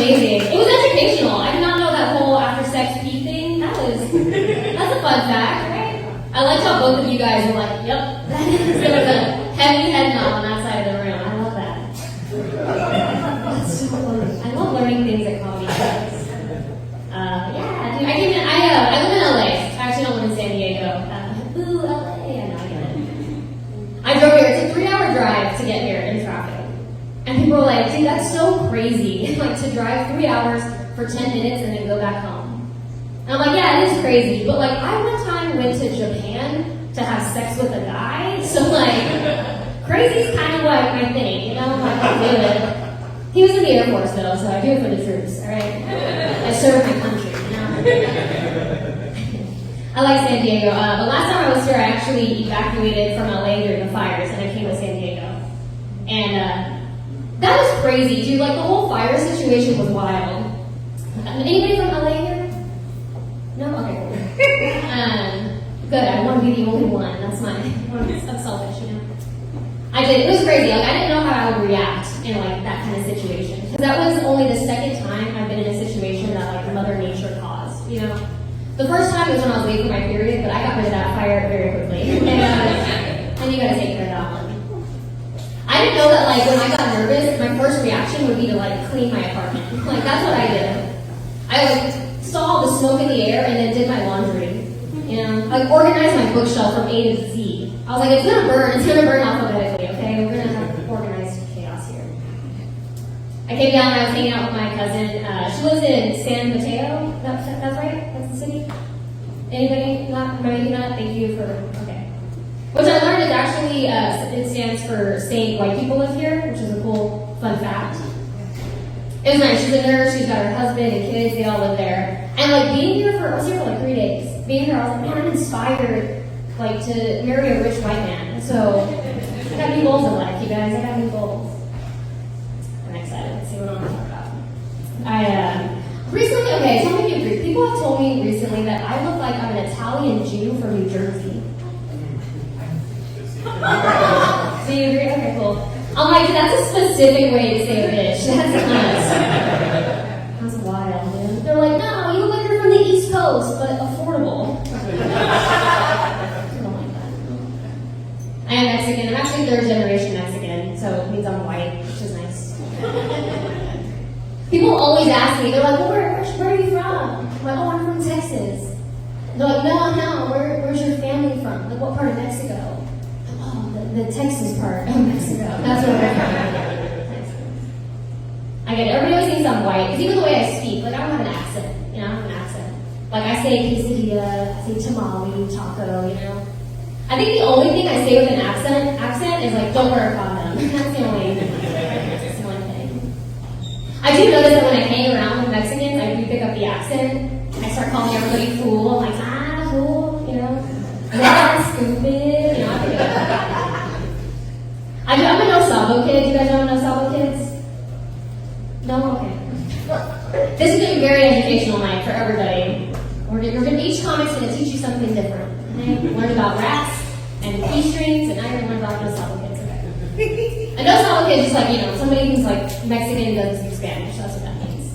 amazing. It was educational. I did not know that whole after sex pee thing. That's a fun fact, right? I liked how both of you guys were like, yep. There was a heavy head nod on that side of the room. I love that. That's so funny. I love learning things at coffee shops. Yeah, dude, I live in LA. I actually don't live in San Diego. Ooh, LA. I know, I get it. I drove here. It's a 3-hour drive to get here in traffic. And people were like, dude, that's so crazy. Like, to drive 3 hours for 10 minutes and then go back home. And I'm like, yeah, it is crazy. But, like, I one time went to Japan to have sex with a guy. So, like, crazy's kind of like my thing, you know? Like, I do it. He was in the Air Force, though, so I do it for the troops, all right? I serve my country, you know? I like San Diego. The last time I was here, I actually evacuated from LA during the fires, and I came to San Diego. And that was crazy, dude. Like, the whole fire situation was wild. Anybody from LA here? No? Okay, cool. Good, I want to be the only one. That's selfish, you know? It was crazy. Like, I didn't know how I would react in, like, that kind of situation. Because that was only the second time I've been in a situation that, like, Mother Nature caused, you know? The first time was when I was waiting for my period, but I got rid of that fire very quickly. And you gotta take care of that one. I didn't know that, like, when I got nervous, my first reaction would be to, like, clean my apartment. Like, that's what I did. I, like, saw all the smoke in the air and then did my laundry. You know? Like, organized my bookshelf from A to Z. I was like, it's gonna burn alphabetically, okay? We're gonna have organized chaos here. I came down and I was hanging out with my cousin. She lives in San Mateo. That's right? That's the city? Anybody? Not? Maybe not? Thank you for, okay. Which I learned is actually, it stands for saying white people live here, which is a cool, fun fact. It was nice. She's a nurse. She's got her husband and kids. They all live there. And, like, I was here for like 3 days. Being here, I was like, man, I'm inspired, like, to marry a rich white man. So, I got new goals in life, you guys. I got new goals. I'm excited. Let's see what I'm going to talk about. Recently, okay, tell me if you agree. People have told me recently that I look like I'm an Italian Jew from New Jersey. Do you agree? Okay, cool. I'm like, that's a specific way to say a bitch. That's nuts. That's wild, dude. They're like, no, you look like you're from the East Coast, but affordable. I don't like that. I am Mexican. I'm actually 3rd generation Mexican, so it means I'm white, which is nice. People always ask me, they're like, well, where are you from? I'm like, oh, I'm from Texas. They're like, no, where's your family from? Like, what part of Mexico? The Texas part of Mexico. That's where we're from. I get it. Everybody always thinks I'm white. Because even the way I speak, like, I don't have an accent. You know, I don't have an accent. Like, I say quesadilla, I say tamale, taco, you know. I think the only thing I say with an accent is, like, don't wear a condom. That's the only thing. I do notice that when I hang around with Mexicans, I do pick up the accent. I start calling everybody fool. I'm like, fool, you know. Yeah, stupid, you know. I'm a No Sabo kid. You guys know No Sabo kids? No? Okay. This is going to be very educational night for everybody. Each comic's going to teach you something different. Okay? Learn about rats and key strings, and now you're going to learn about No Sabo kids. Okay. A No Sabo kid is just like, you know, somebody who's like Mexican and doesn't speak Spanish. That's what that means.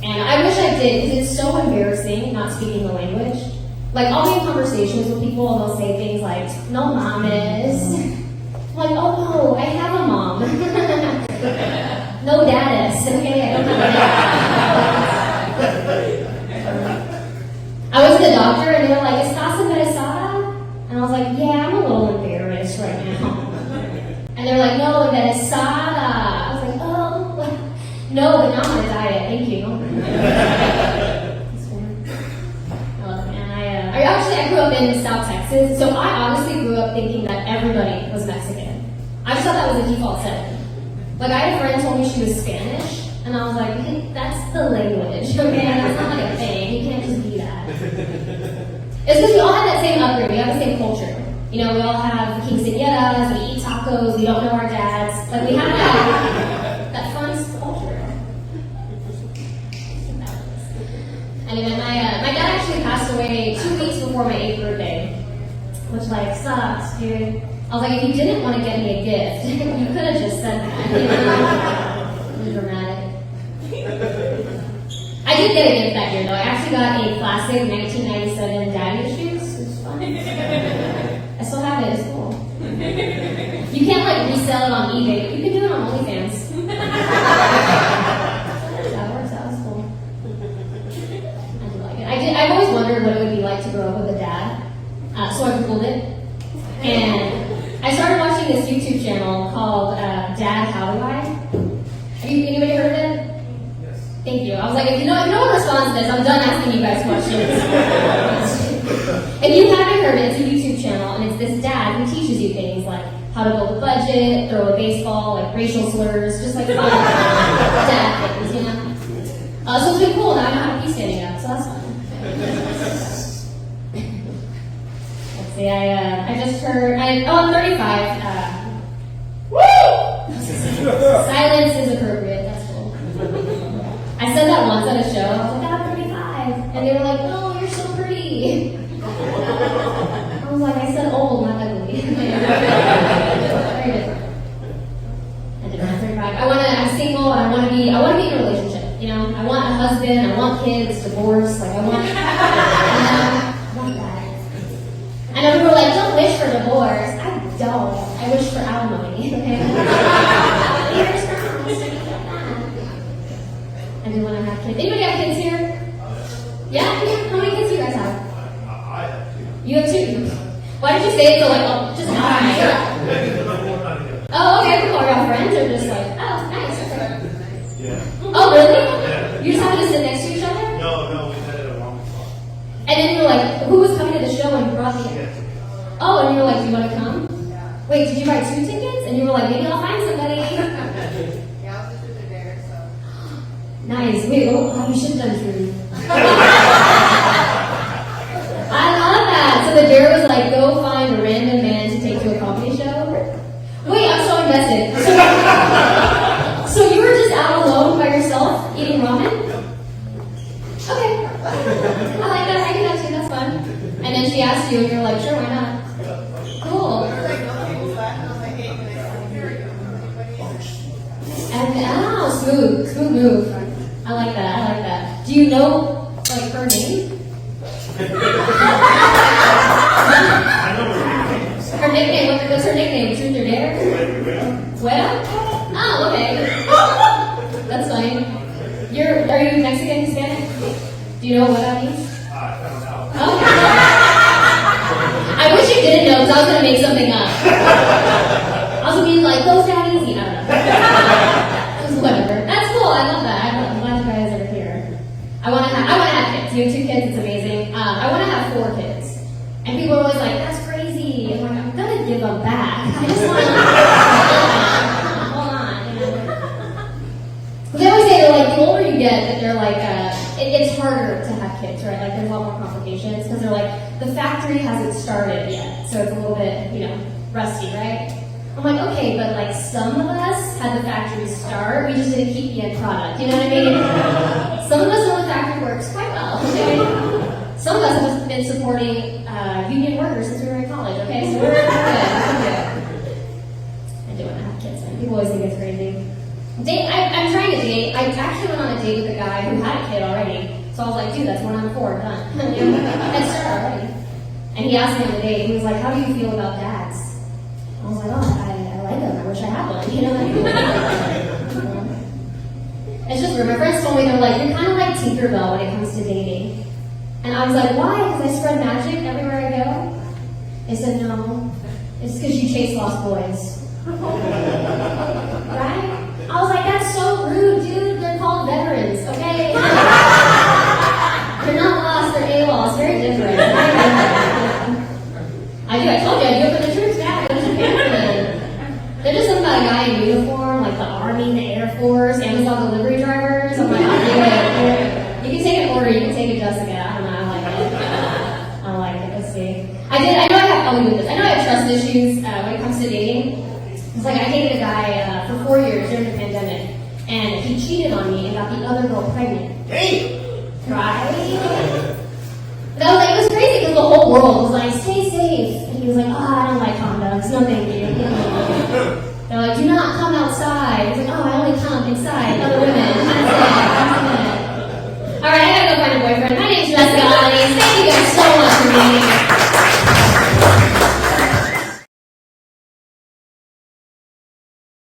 And I wish I did, because it's so embarrassing not speaking the language. Like, I'll be in conversations with people and they'll say things like, no mames. Like, oh no, I have a mom. No daddis, okay? I don't have a dad. I was at the doctor and they were like, ¿Estás embarazada? And I was like, yeah, I'm a little embarrassed right now. And they were like, no, embarazada. I was like, oh, no, but now I'm on a diet, thank you. I grew up in South Texas, so I honestly grew up thinking that everybody was Mexican. I just thought that was a default setting. Like, I had a friend who told me she was Spanish, and I was like, hey, that's the language, okay? That's not like a thing. You can't just be that. It's because we all have that same upbringing. We have the same culture. You know, we all have quinceañeras, we eat tacos, we don't know our dads. Like, we have that fun culture. Anyway, my dad actually passed away 2 weeks before my 8th birthday, which, like, sucks, dude. I was like, if you didn't want to get me a gift, you could have just said that, you know? It was dramatic. did get a gift that year, though. I actually got a classic 1997 daddy shoes. It was fun. I still have it. It's cool. You can't, like, resell it on eBay, but you can do it on OnlyFans. That works out. It's cool. I do like it. I've always wondered what it would be like to grow up with a dad. So I Googled it. And I started watching this YouTube channel called Dad, How Do I? Have you anybody heard of it? Thank you. I was like, if no one responds to this, I'm done asking you guys questions. If you haven't heard it, it's a YouTube channel, and it's this dad who teaches you things like how to build a budget, throw a baseball, like racial slurs, just like fun dad things, you know? So it's been cool. Now I know how to be standing up, so that's fun. Let's see, I just heard, I'm 35. Silence is appropriate, that's cool. I said that once at a show. I was like, I'm 35. And they were like, oh, you're so pretty. I was like, I said old, not ugly. Very different. I did not 35. I'm single and I want to be in a relationship. You know, I want a husband, I want kids, divorce, like I want that. I know people are like, don't wish for divorce. I don't. I wish for alimony. I do want to have kids. Anybody have kids here? Yeah? How many kids do you guys have? I have two. You have two? Why did you say it so like, oh, just Oh, okay. People are all friends or just like, oh, nice. Okay. Yeah. Oh, really? Yeah. You just happen to sit next to each other? No, we met at a wrong spot. And then you were like, who was coming to the show and brought the Oh, and you were like, do you want to come? Yeah. Wait, did you buy 2 tickets? And you were like, maybe I'll find somebody. Yeah, I was just there, so. Nice. Wait, you should have done true. I love that. So the dare was like, go find a random man to take to a comedy show. Wait, I'm so invested. So you were just out alone by yourself eating ramen? Okay. I like that. I do that too. That's fun. And then she asked you, and you're like, sure, why not? Cool. There was like no people left, and I was like, hey, can I come here? And smooth move. I like that. Do you know like her name? I know her name. Her nickname. What's her nickname? Truth or Dare? Weta? Oh, okay. That's fine. Are you Mexican, Hispanic? Do you know what that means? I don't know. Oh. I wish you didn't know because I was gonna make something up. I was gonna be like, those down easy. I don't know. Just whatever. That's cool. I love that. I'm glad you guys are here. I want to have kids. You have 2 kids. It's amazing. I want to have 4 kids. And people are always like, that's crazy. I'm like, I'm gonna give them back. I just want to hold on. You know? They always say that like the older you get, that they're like it's harder to have kids, right? Like there's a lot more complications because they're like the factory hasn't started yet, so it's a little bit rusty, right? I'm like, okay, but like some of us had the factory start, we just didn't keep the end product. You know what I mean? Some of us know the factory works quite well. Okay? Some of us have been supporting union workers since we were in college. Okay, so we're good. I do want to have kids. People always think it's crazy. I'm trying to date. I actually went on a date with a guy who had a kid already. So I was like, dude, that's 1 out of 4, done. Head start already. And he asked me on the date, he was like, how do you feel about dads? I was like, oh, I like them. I wish I had one. You know? It's just weird. My friends told me, they're like, you're kind of like Tinkerbell when it comes to dating. And I was like, why? Because I spread magic everywhere I go? They said, no. It's because you chase lost boys. Right? I was like, that's so rude, dude. They're called veterans, okay? They're not lost, they're AWOL. It's very different. I told you, I do it for the troops, yeah. They're just some guy in uniform, like the Army, the Air Force, Amazon delivery drivers. I'm like, I'll do it. You can take an order, you can take a Jessica. I don't know, I like it. Let's see. I know I have trust issues when it comes to dating. It's like I dated a guy for 4 years during the pandemic, and he cheated on me and got the other girl pregnant. Hey! Right? It was crazy because the whole world was like, stay safe. And he was like, I don't like condoms. No, thank you. They're like, do not come outside. He's like, I only come inside. Other